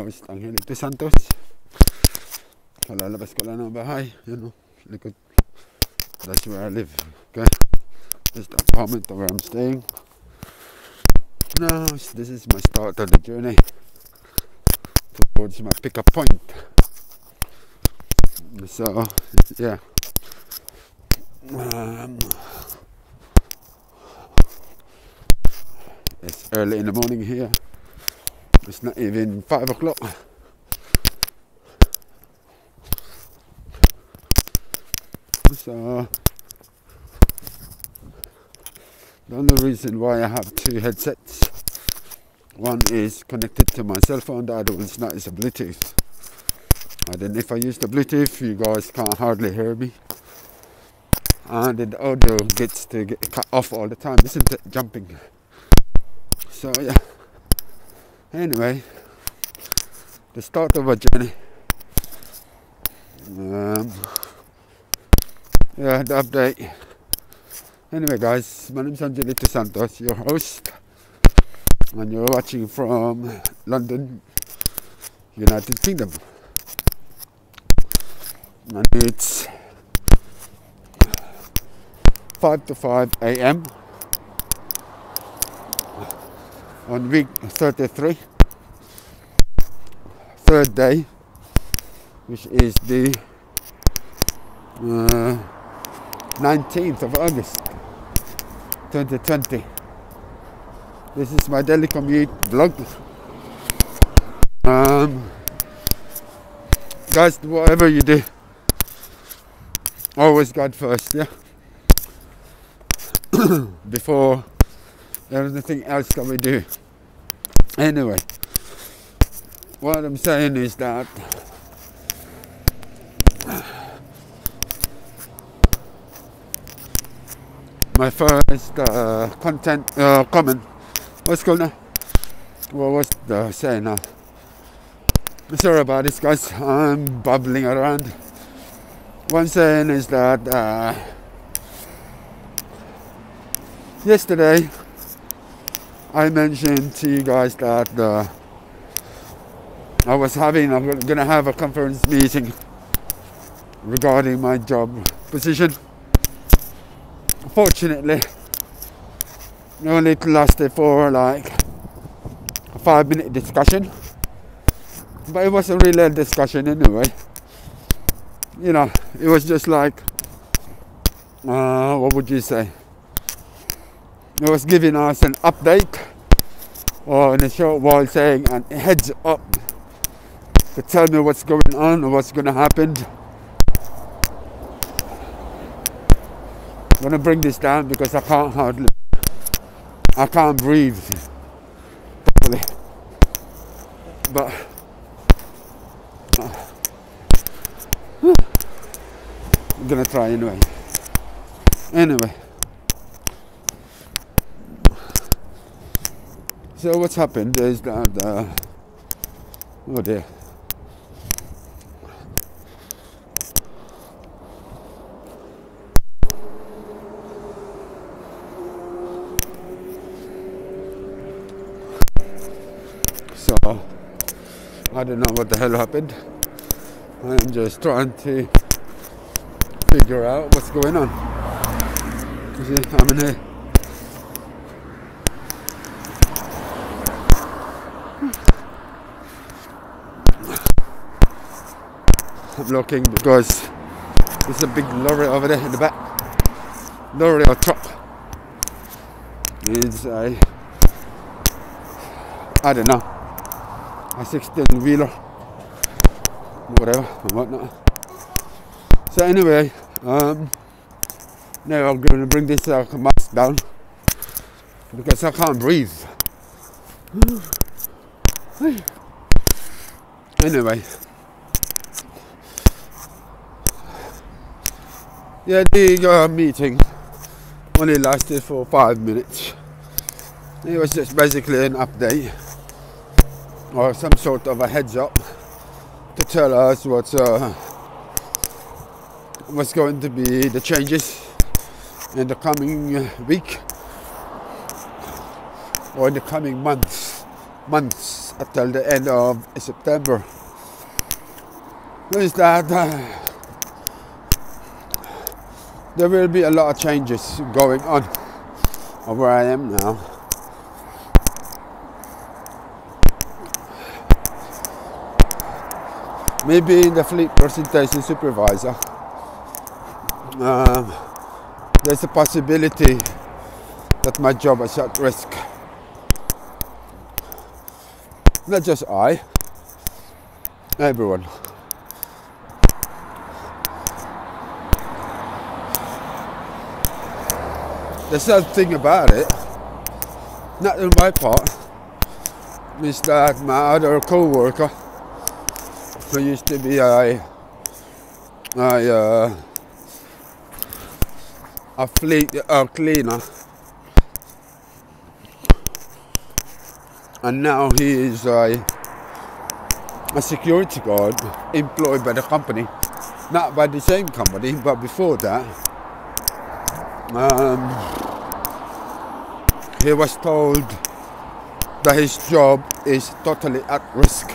host, Angelito Santos. Kalalabas ko lang ng bahay, likod. That's where I live, okay? This is the apartment where I'm staying. Now, this is my start of the journey towards my pickup point. So, yeah. It's early in the morning here. It's not even 5 o'clock. So the only reason why I have two headsets, one is connected to my cell phone, the other one's not, it's a Bluetooth. And then if I use the Bluetooth, you guys can't hardly hear me. And then the audio gets to get cut off all the time, isn't it? Jumping. So yeah. Anyway, the start of a journey. Yeah, the update. Anyway guys, my name is Angelito Santos, your host. And you're watching from London, United Kingdom. And it's 5 to 5 a.m. on week 33, third day, which is the 19th of August 2020. This is my daily commute vlog. Guys, whatever you do, always God first, yeah? Before anything else that we do. Anyway, what I'm saying is that my first comment, what's going on? What was the saying now? Sorry about this guys, I'm bubbling around. One saying is that yesterday I mentioned to you guys that I'm going to have a conference meeting regarding my job position. Fortunately, it only lasted for like a 5-minute discussion, but it wasn't really a discussion anyway. You know, it was just like, what would you say? It was giving us an update, or in a short while saying a heads up to tell me what's going on or what's going to happen. I'm going to bring this down because I can't breathe properly. But I'm going to try anyway. So what's happened is that, oh dear. So, I don't know what the hell happened. I'm just trying to figure out what's going on. You see, I'm in here. I'm looking because there's a big lorry over there in the back. Lorry or truck. It's I don't know, a 16-wheeler, whatever, and whatnot. So anyway, now I'm going to bring this mask down because I can't breathe. Anyway. Yeah, the meeting only lasted for 5 minutes. It was just basically an update or some sort of a heads up to tell us what's going to be the changes in the coming week or in the coming months until the end of September. Is that there will be a lot of changes going on where I am now. Me being the fleet presentation supervisor, there's a possibility that my job is at risk. Not just I, everyone. The sad thing about it, not on my part, is that my other co-worker, who used to be a fleet cleaner, and now he is a security guard employed by the company, not by the same company, but before that. He was told that his job is totally at risk.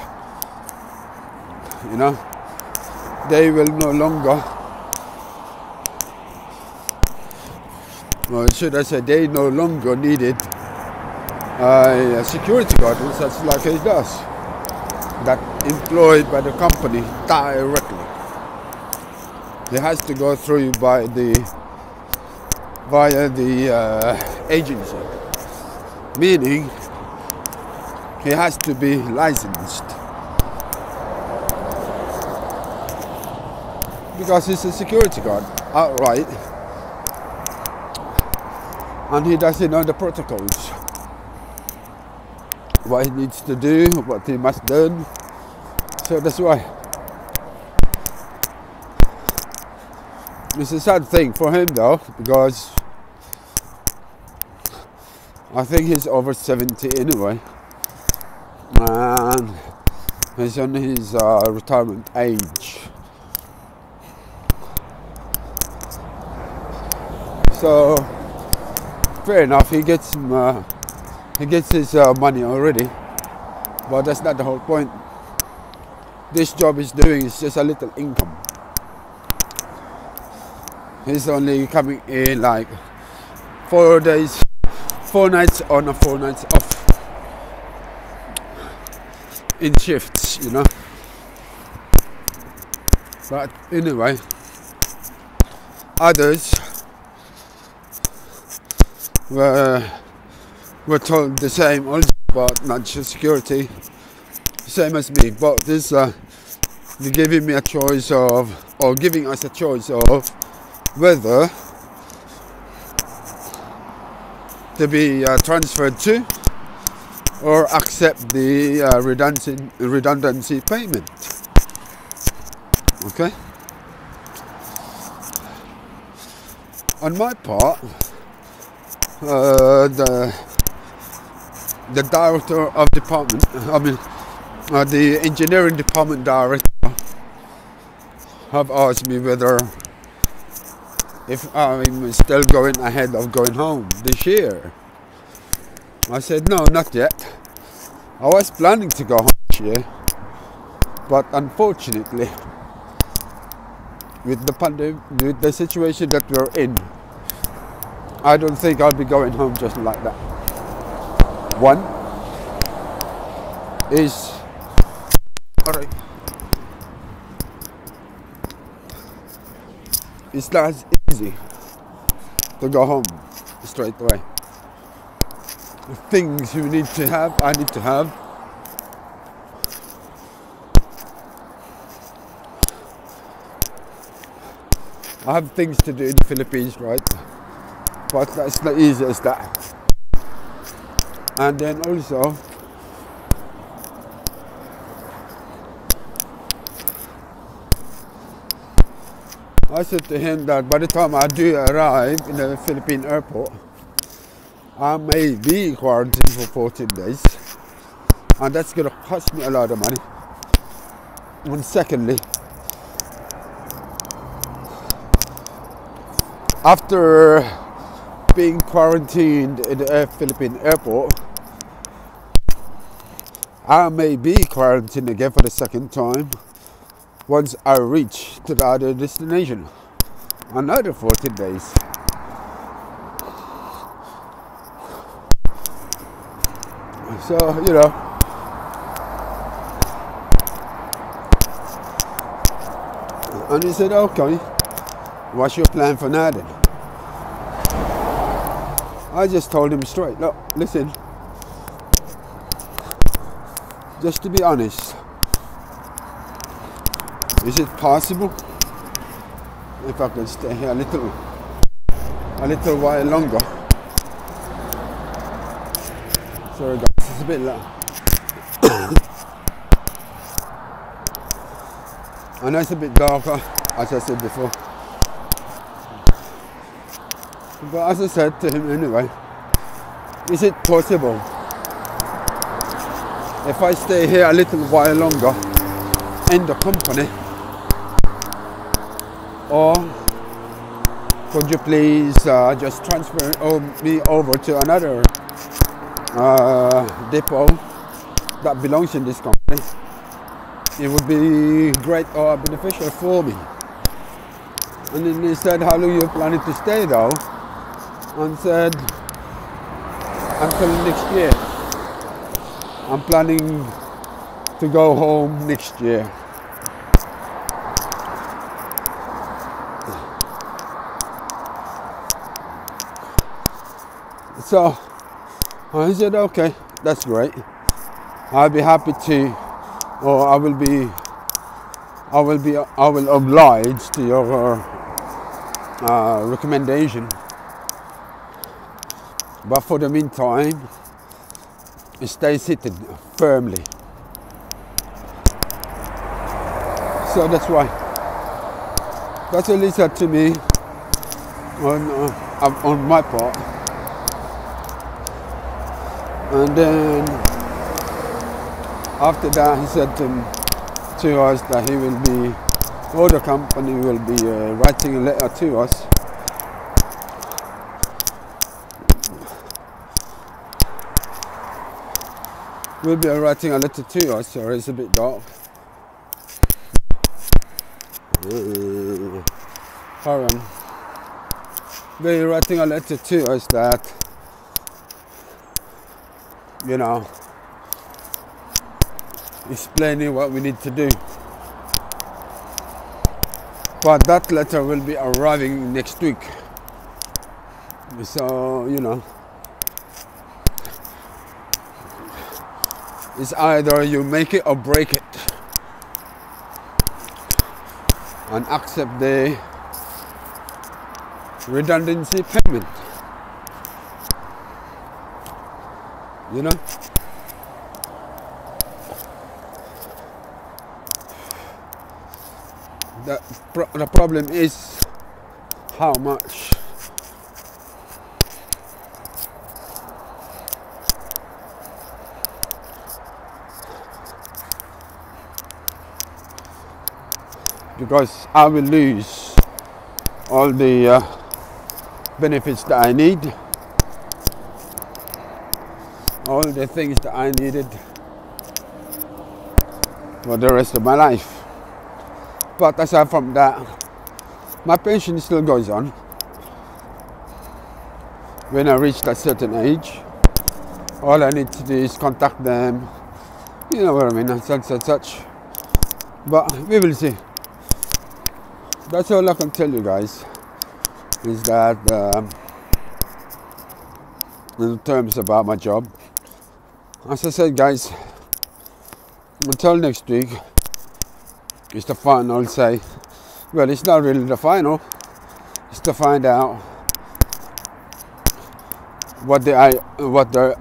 You know, they will no longer, or should I say, they no longer needed a security guard, such like he does, that employed by the company directly. He has to go through via the agency, meaning he has to be licensed because he's a security guard outright, and he doesn't know the protocols, what he needs to do, what he must do. So that's why it's a sad thing for him though, because I think he's over 70 anyway, and he's on his retirement age. So fair enough, he gets his money already, but that's not the whole point. This job he's doing is just a little income. He's only coming in like 4 days, 4 nights on and 4 nights off in shifts, you know. But anyway, others were told the same also about not just security, same as me, but this they're giving me a choice of, or giving us a choice of whether to be transferred to or accept the redundancy payment. Okay. On my part, the director of department, the engineering department director, have asked me whether if I'm still going ahead of going home this year. I said no, not yet. I was planning to go home this year, but unfortunately, with the pandemic, with the situation that we're in, I don't think I'll be going home just like that. One is, alright, it's not as easy to go home straight away. The things you need to have, I need to have. I have things to do in the Philippines, right? But that's not easy as that. And then also, I said to him that by the time I do arrive in the Philippine airport, I may be quarantined for 14 days, and that's going to cost me a lot of money. And secondly, after being quarantined in the Philippine airport, I may be quarantined again for the second time once I reach to the other destination. Another 14 days. So, you know, and he said, okay, what's your plan for now then? I just told him straight, look, listen, just to be honest, is it possible if I could stay here a little while longer? Sorry guys, it's a bit loud. I know it's a bit darker, as I said before. But as I said to him anyway, is it possible if I stay here a little while longer in the company, or could you please just transfer me over to another depot that belongs in this company? It would be great or beneficial for me. And then he said, how long are you planning to stay though? And said, until next year. I'm planning to go home next year. So I said, okay, that's great. I'll be happy to, or I will oblige to your recommendation. But for the meantime, stay seated firmly. So that's why. That's what he said to me on my part. And then after that, he said to us that he will be, or the company will be writing a letter to us. We'll be writing a letter to us. Sorry, it's a bit dark. Hold on. They're writing a letter to us that, you know, explaining what we need to do. But that letter will be arriving next week. So, you know, it's either you make it or break it and accept the redundancy payment. You know? The problem is how much. Because I will lose all the benefits that I need, all the things that I needed for the rest of my life. But aside from that, my pension still goes on. When I reach that certain age, all I need to do is contact them, you know what I mean, and such. But we will see. That's all I can tell you guys, is that in terms about my job, as I said guys, until next week is the final say. Well, it's not really the final, it's to find out what they are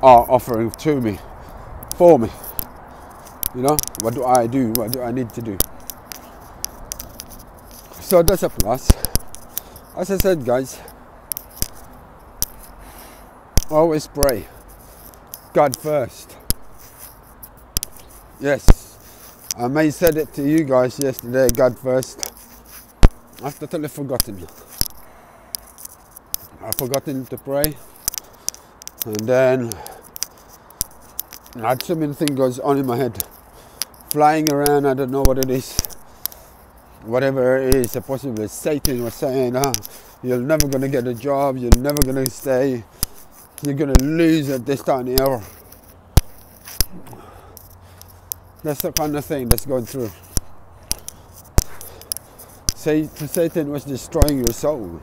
offering to me, for me. You know, what do I do, what do I need to do? So that's a plus. As I said guys, always pray. God first. Yes, I may have said it to you guys yesterday, God first. I've totally forgotten. I've forgotten to pray. And then I had so many things goes on in my head. Flying around, I don't know what it is. Whatever it is, possibly Satan was saying, you're never going to get a job, you're never going to stay, you're going to lose at this time of hour. That's the kind of thing that's going through. Satan was destroying your soul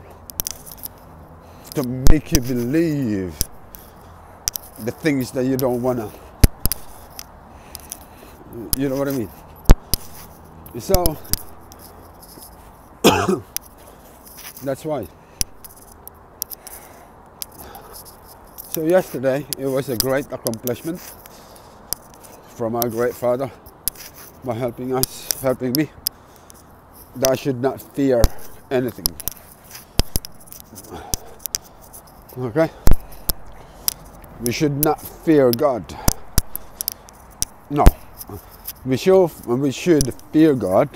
to make you believe the things that you don't want to. You know what I mean? So, that's why. So yesterday, it was a great accomplishment from our great Father by helping me, that I should not fear anything. Okay? We should not fear God. No. We should fear God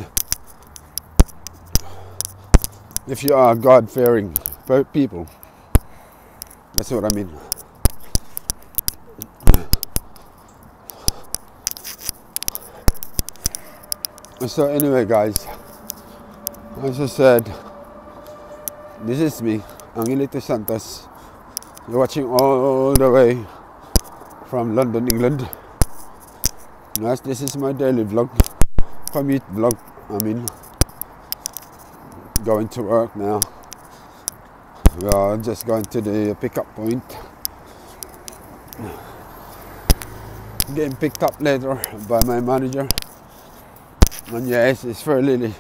if you are God-fearing people. That's what I mean. So anyway, guys, as I said, this is me, Angelito Santos. You're watching all the way from London, England. Yes, this is my daily vlog, commute vlog. I mean, going to work now. We are just going to the pickup point. Getting picked up later by my manager. And yes, it's fairly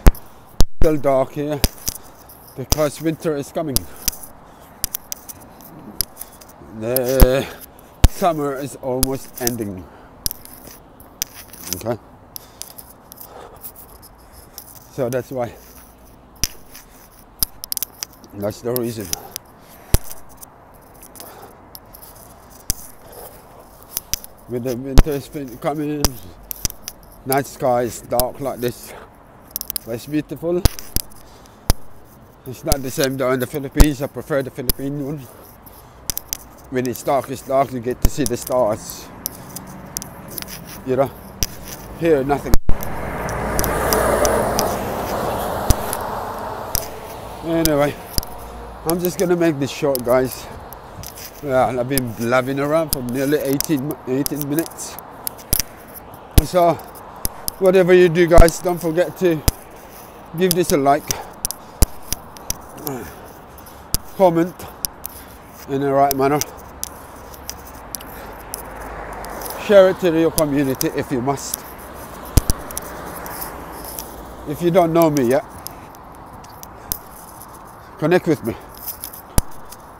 still dark here because winter is coming. The summer is almost ending. Okay, so that's why. That's the reason. With the winter coming, night sky is dark like this, but it's beautiful. It's not the same though in the Philippines. I prefer the Philippine one. When it's dark, you get to see the stars. You know, here nothing. Anyway, I'm just gonna make this short, guys. Yeah, I've been blabbing around for nearly 18 minutes. So, whatever you do, guys, don't forget to give this a like, comment in the right manner, share it to your community if you must. If you don't know me yet, connect with me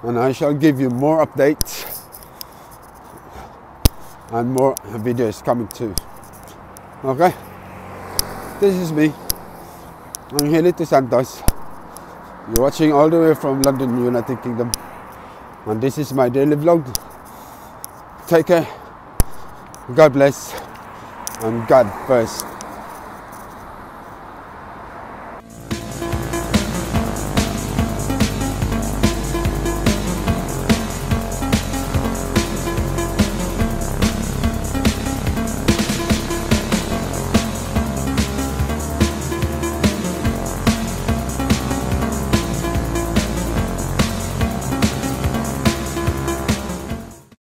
and I shall give you more updates and more videos coming too. Okay, this is me, Angelito Santos. You're watching all the way from London, United Kingdom, and this is my daily vlog. Take care, God bless, and God first.